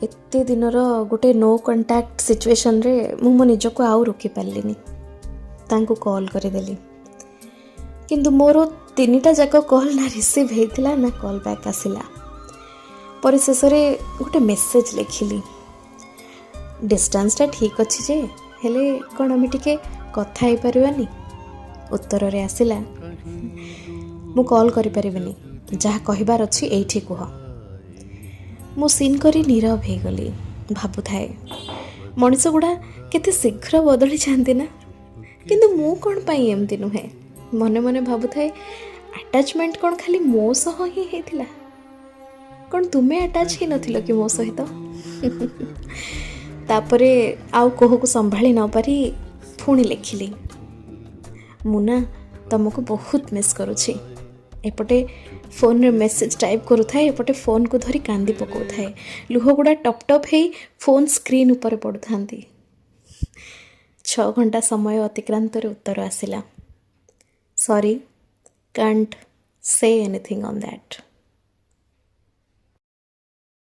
एते दिनर गोटे no contact situation रे मु मो निजको आउ रोकी पारलिनी तांको कॉल करदेली किंतु मोर 3टा जाक कॉल ना रिसीव होता ना कॉल बैक आसला पर शेष गोटे मेसेज लिखिली डिस्टेंसटा ठीक अच्छी जे हेले कौन आम टिके कथा हो पारानी उत्तर रे आसला मु कॉल करि परिबिनी जहाँ कहबार अच्छी एठी कुह मु सीन करी नीरव हो गली भाबु थाए मनीष गुड़ा केते शीघ्र बदली जाती ना किंतु मु कौन पाई एमती नुहे मने मने भाबु थाए अटैचमेंट कौन खाली मो सह ही हेतिला कौन तुम्हें अटैच ही नथिलो कि मो सहित तापरे आउ कोह को संभाली न पारी पुणी लिखिली मुना तुमको बहुत मिस करुछि एपटे फोन रे मेसेज टाइप करू थाए एपटे फोन को धरी कांदी पकाउ थाए लुह गुड़ा टप टप हे फोन स्क्रीन ऊपर पड़ु थांती 6 घंटा समय अतिक्रांत रे उत्तर आसिला sorry can't say anything on that.